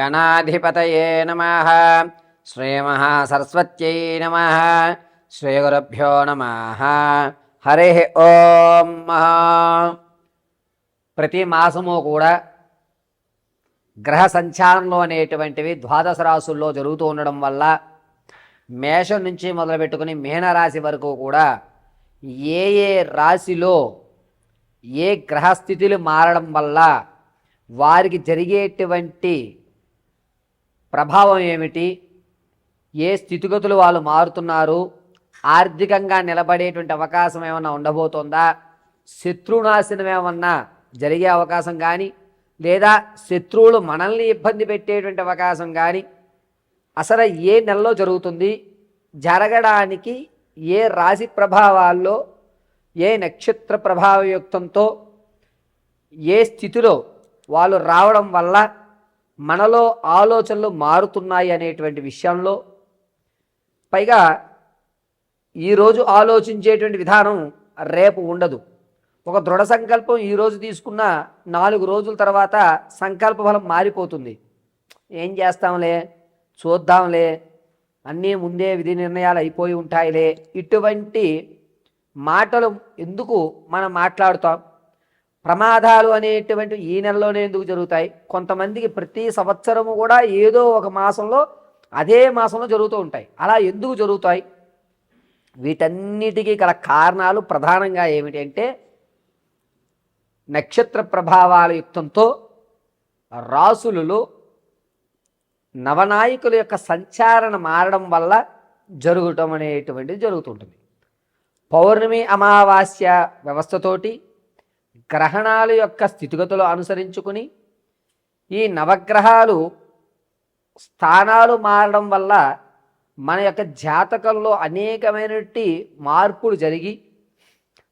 గణాధిపతయే నమః. శ్రీమహాసరస్వత్యై నమః. శ్రీగురుభ్యో నమః. హరి ఓం. ప్రతి మాసము కూడా గ్రహ సంచారంలో అనేటువంటివి ద్వాదశ రాశుల్లో జరుగుతూ ఉండడం వల్ల మేషం నుంచి మొదలుపెట్టుకుని మీనరాశి వరకు కూడా ఏ ఏ రాశిలో ఏ గ్రహస్థితులు మారడం వల్ల వారికి జరిగేటువంటి ప్రభావం ఏమిటి, ఏ స్థితిగతులు వాళ్ళు మారుతున్నారు, ఆర్థికంగా నిలబడేటువంటి అవకాశం ఏమన్నా ఉండబోతుందా, శత్రునాశనం ఏమన్నా జరిగే అవకాశం కానీ, లేదా శత్రువులు మనల్ని ఇబ్బంది పెట్టేటువంటి అవకాశం కానీ అసలు ఏ నెలలో జరుగుతుంది, జరగడానికి ఏ రాశి ప్రభావాల్లో ఏ నక్షత్ర ప్రభావయుక్తంతో ఏ స్థితిలో వాళ్ళు రావడం వల్ల మనలో ఆలోచనలు మారుతున్నాయి అనేటువంటి విషయంలో, పైగా ఈరోజు ఆలోచించేటువంటి విధానం రేపు ఉండదు. ఒక దృఢ సంకల్పం ఈరోజు తీసుకున్న 4 రోజుల తర్వాత సంకల్ప బలం మారిపోతుంది. ఏం చేస్తాంలే, చూద్దాంలే, అన్నీ ముందే విధి నిర్ణయాలు అయిపోయి ఉంటాయిలే, ఇటువంటి మాటలు ఎందుకు మనం మాట్లాడుతాం? ప్రమాదాలు అనేటువంటి ఈ నెలలోనే ఎందుకు జరుగుతాయి? కొంతమందికి ప్రతి సంవత్సరము కూడా ఏదో ఒక మాసంలో అదే మాసంలో జరుగుతూ ఉంటాయి. అలా ఎందుకు జరుగుతాయి? వీటన్నిటికీ గల కారణాలు ప్రధానంగా ఏమిటి అంటే, నక్షత్ర ప్రభావాల యుక్తంతో రాసులలో నవనాయకుల యొక్క సంచారణ మారడం వల్ల జరగటం అనేటువంటిది జరుగుతుంటుంది. పౌర్ణమి అమావాస్య వ్యవస్థతోటి గ్రహణాల యొక్క స్థితిగతులు అనుసరించుకుని ఈ నవగ్రహాలు స్థానాలు మారడం వల్ల మన యొక్క జాతకంలో అనేకమైనటువంటి మార్పులు జరిగి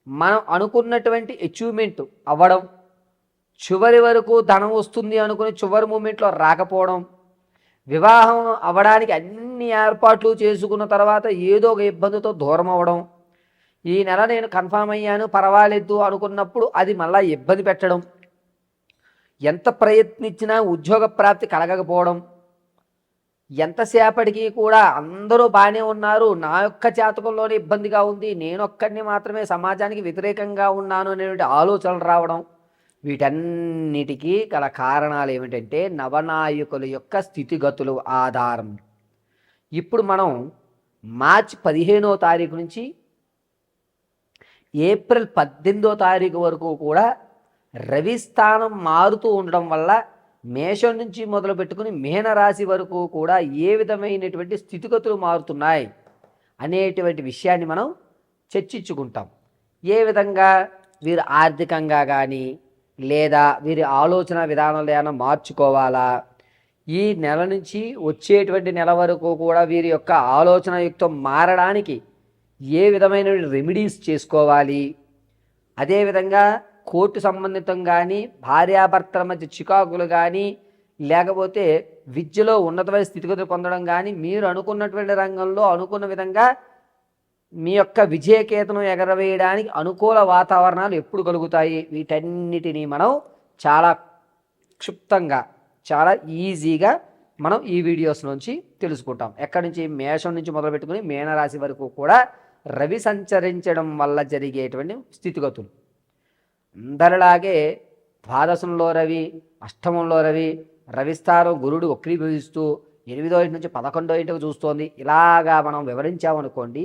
మనం అనుకున్నటువంటి అచీవ్మెంట్ అవ్వడం, చివరి వరకు ధనం వస్తుంది అనుకుని చివరి మూమెంట్లో రాకపోవడం, వివాహం అవ్వడానికి అన్ని ఏర్పాట్లు చేసుకున్న తర్వాత ఏదో ఒక ఇబ్బందితో దూరం అవ్వడం, ఈ నెల నేను కన్ఫామ్ అయ్యాను పర్వాలేదు అనుకున్నప్పుడు అది మళ్ళీ ఇబ్బంది పెట్టడం, ఎంత ప్రయత్నించినా ఉద్యోగ ప్రాప్తి కలగకపోవడం, ఎంతసేపటికి కూడా అందరూ బాగానే ఉన్నారు, నా యొక్క జాతకంలోనే ఇబ్బందిగా ఉంది, నేనొక్కడిని మాత్రమే సమాజానికి వ్యతిరేకంగా ఉన్నాను అనేటువంటి ఆలోచనలు రావడం, వీటన్నిటికీ గల కారణాలు ఏమిటంటే నవనాయకుల యొక్క స్థితిగతులు ఆధారం. ఇప్పుడు మనం మార్చి 15వ తారీఖు నుంచి ఏప్రిల్ 18వ తారీఖు వరకు కూడా రవి స్థానం మారుతూ ఉండడం వల్ల మేషం నుంచి మొదలు పెట్టుకుని మీనరాశి వరకు కూడా ఏ విధమైనటువంటి స్థితిగతులు మారుతున్నాయి అనేటువంటి విషయాన్ని మనం చర్చించుకుంటాం. ఏ విధంగా వీరు ఆర్థికంగా కానీ లేదా వీరి ఆలోచన విధానాలు ఏమైనా మార్చుకోవాలా, ఈ నెల నుంచి వచ్చేటువంటి నెల వరకు కూడా వీరి యొక్క ఆలోచన యుక్తం మారడానికి ఏ విధమైన రెమెడీస్ చేసుకోవాలి, అదేవిధంగా కోర్టు సంబంధితం కానీ భార్యాభర్తల మధ్య చికాకులు కానీ లేకపోతే విద్యలో ఉన్నతమైన స్థితిగతులు పొందడం కానీ మీరు అనుకున్నటువంటి రంగంలో అనుకున్న విధంగా మీ యొక్క విజయకేతనం ఎగరవేయడానికి అనుకూల వాతావరణాలు ఎప్పుడు కలుగుతాయి, వీటన్నిటినీ మనం చాలా క్షుప్తంగా చాలా ఈజీగా మనం ఈ వీడియోస్ నుంచి తెలుసుకుంటాం. ఎక్కడి నుంచి? మేషం నుంచి మొదలుపెట్టుకుని మీనరాశి వరకు కూడా రవి సంచరించడం వల్ల జరిగేటువంటి స్థితిగతులు. అందరిలాగే ద్వాదశంలో రవి, అష్టమంలో రవి, రవిస్థానం గురుడు వక్రీభవిస్తూ 8వ ఇంటి నుంచి 11వ ఇంటికి చూస్తోంది. ఇలాగా మనం వివరించామనుకోండి,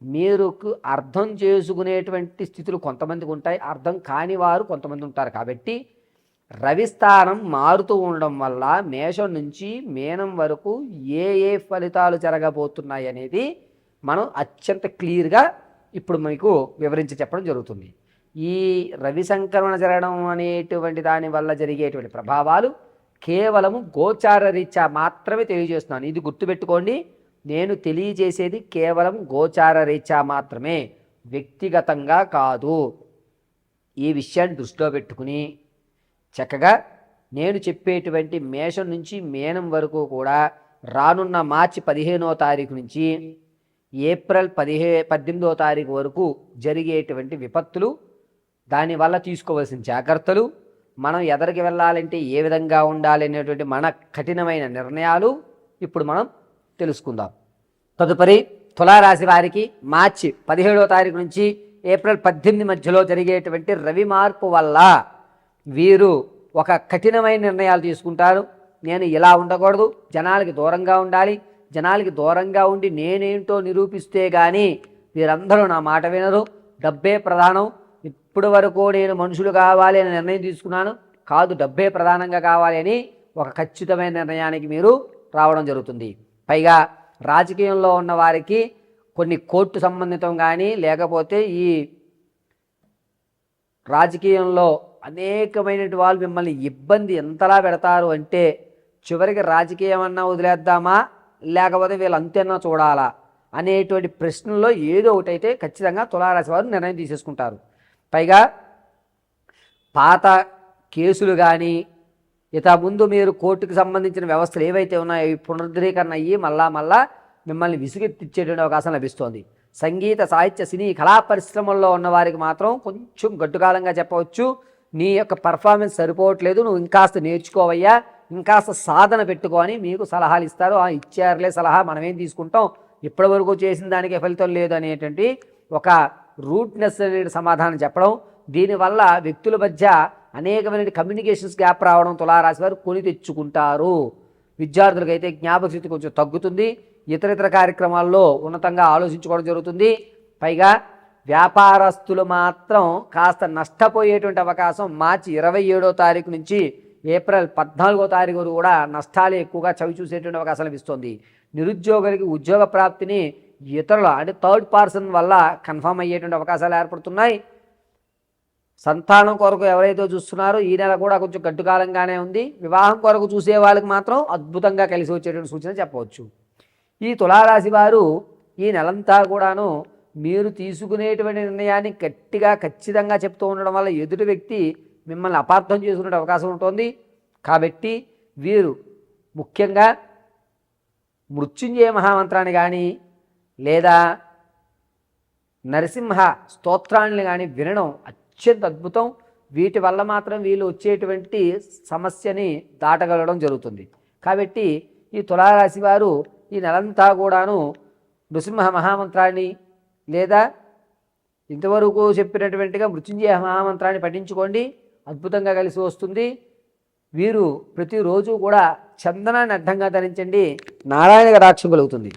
మీరు అర్థం చేసుకునేటువంటి స్థితులు కొంతమందికి ఉంటాయి, అర్థం కాని వారు కొంతమంది ఉంటారు. కాబట్టి రవిస్థానం మారుతూ ఉండడం వల్ల మేషం నుంచి మీనం వరకు ఏ ఏ ఫలితాలు జరగబోతున్నాయి అనేది మనం అత్యంత క్లియర్గా ఇప్పుడు మీకు వివరించి చెప్పడం జరుగుతుంది. ఈ రవి సంక్రమణ జరగడం అనేటువంటి దాని వల్ల జరిగేటువంటి ప్రభావాలు కేవలము గోచార రీత్యా మాత్రమే తెలియజేస్తున్నాను. ఇది గుర్తుపెట్టుకోండి, నేను తెలియజేసేది కేవలం గోచార రీత్యా మాత్రమే, వ్యక్తిగతంగా కాదు. ఈ విషయాన్ని దృష్టిలో పెట్టుకుని చక్కగా నేను చెప్పేటువంటి మేషం నుంచి మీనం వరకు కూడా రానున్న మార్చి 15వ తారీఖు నుంచి ఏప్రిల్ 18వ తారీఖు వరకు జరిగేటువంటి విపత్తులు, దానివల్ల తీసుకోవాల్సిన జాగ్రత్తలు, మనం ఎదరికి వెళ్ళాలంటే ఏ విధంగా ఉండాలి అనేటువంటి మన కఠినమైన నిర్ణయాలు ఇప్పుడు మనం తెలుసుకుందాం. తదుపరి తులారాశి వారికి మార్చి 17వ తారీఖు నుంచి ఏప్రిల్ 18 మధ్యలో జరిగేటువంటి రవి మార్పు వల్ల వీరు ఒక కఠినమైన నిర్ణయాలు తీసుకుంటారు. నేను ఇలా ఉండకూడదు, జనాలకి దూరంగా ఉండాలి, జనాలకి దూరంగా ఉండి నేనేంటో నిరూపిస్తే కానీ వీరందరూ నా మాట వినరు, డబ్బే ప్రధానం, ఇప్పుడు వరకు నేను మనుషులు కావాలి అని నిర్ణయం తీసుకున్నాను, కాదు డబ్బే ప్రధానంగా కావాలి అని ఒక ఖచ్చితమైన నిర్ణయానికి మీరు రావడం జరుగుతుంది. పైగా రాజకీయంలో ఉన్న వారికి కొన్ని కోర్టు సంబంధితం కానీ లేకపోతే ఈ రాజకీయంలో అనేకమైనటువంటి వాళ్ళు మిమ్మల్ని ఇబ్బంది ఎంతలా పెడతారు అంటే చివరికి రాజకీయం అన్నా వదిలేద్దామా లేకపోతే వీళ్ళు అంతేనా చూడాలా అనేటువంటి ప్రశ్నలో ఏదో ఒకటైతే ఖచ్చితంగా తులారాశి వారు నిర్ణయం తీసేసుకుంటారు. పైగా పాత కేసులు కానీ ముందు మీరు కోర్టుకు సంబంధించిన వ్యవస్థలు ఏవైతే ఉన్నాయో అవి పునరుద్ధరీకరణ అయ్యి మళ్ళా మిమ్మల్ని విసుగెత్తిచ్చేటువంటి అవకాశం లభిస్తోంది. సంగీత సాహిత్య సినీ కళా పరిశ్రమల్లో ఉన్న వారికి మాత్రం కొంచెం గడ్డుకాలంగా చెప్పవచ్చు, నీ యొక్క పర్ఫార్మెన్స్ సరిపోవట్లేదు, నువ్వు ఇంకాస్త నేర్చుకోవయ్యా, ఇంకాస్త సాధన పెట్టుకొని మీకు సలహాలు ఇస్తారు. ఇచ్చారులే సలహా, మనమేం తీసుకుంటాం, ఇప్పటి వరకు చేసిన దానికే ఫలితం లేదు అనేటువంటి ఒక రూట్నెస్ అనే సమాధానం చెప్పడం, దీనివల్ల వ్యక్తుల మధ్య అనేకమైన కమ్యూనికేషన్స్ గ్యాప్ రావడం తులారాశి వారు కొని తెచ్చుకుంటారు. విద్యార్థులకైతే జ్ఞాపకశక్తి కొంచెం తగ్గుతుంది, ఇతర కార్యక్రమాల్లో ఉన్నతంగా ఆలోచించుకోవడం జరుగుతుంది. పైగా వ్యాపారస్తులు మాత్రం కాస్త నష్టపోయేటువంటి అవకాశం మార్చి 27వ తారీఖు నుంచి ఏప్రిల్ 14వ తారీఖు వరకు కూడా నష్టాలు ఎక్కువగా చవి చూసేటువంటి అవకాశం లభిస్తుంది. నిరుద్యోగులకి ఉద్యోగ ప్రాప్తిని ఇతరుల అంటే థర్డ్ పర్సన్ వల్ల కన్ఫర్మ్ అయ్యేటువంటి అవకాశాలు ఏర్పడుతున్నాయి. సంతానం కొరకు ఎవరైతే చూస్తున్నారో ఈ నెల కూడా కొంచెం గడ్డుకాలంగానే ఉంది. వివాహం కొరకు చూసే వాళ్ళకి మాత్రం అద్భుతంగా కలిసి వచ్చేటువంటి సూచన చెప్పవచ్చు. ఈ తులారాశి వారు ఈ నెలంతా కూడాను మీరు తీసుకునేటువంటి నిర్ణయాన్ని గట్టిగా ఖచ్చితంగా చెప్తూ ఉండడం వల్ల ఎదుటి వ్యక్తి మిమ్మల్ని అపార్థం చేసుకునే అవకాశం ఉంటుంది. కాబట్టి వీరు ముఖ్యంగా మృత్యుంజయ మహామంత్రాన్ని కానీ లేదా నరసింహ స్తోత్రాన్ని కానీ వినడం అత్యంత అద్భుతం. వీటి వల్ల మాత్రం వీళ్ళు వచ్చేటువంటి సమస్యని దాటగలడం జరుగుతుంది. కాబట్టి ఈ తులారాశి వారు ఈ నెలంతా కూడాను నృసింహ మహామంత్రాన్ని లేదా ఇంతవరకు చెప్పినటువంటిగా మృత్యుంజయ మహామంత్రాన్ని పఠించుకోండి, అద్భుతంగా కలిసి వస్తుంది. వీరు ప్రతిరోజు కూడా చందనాన్ని అడ్డంగా ధరించండి, నారాయణ కటాక్షం కలుగుతుంది.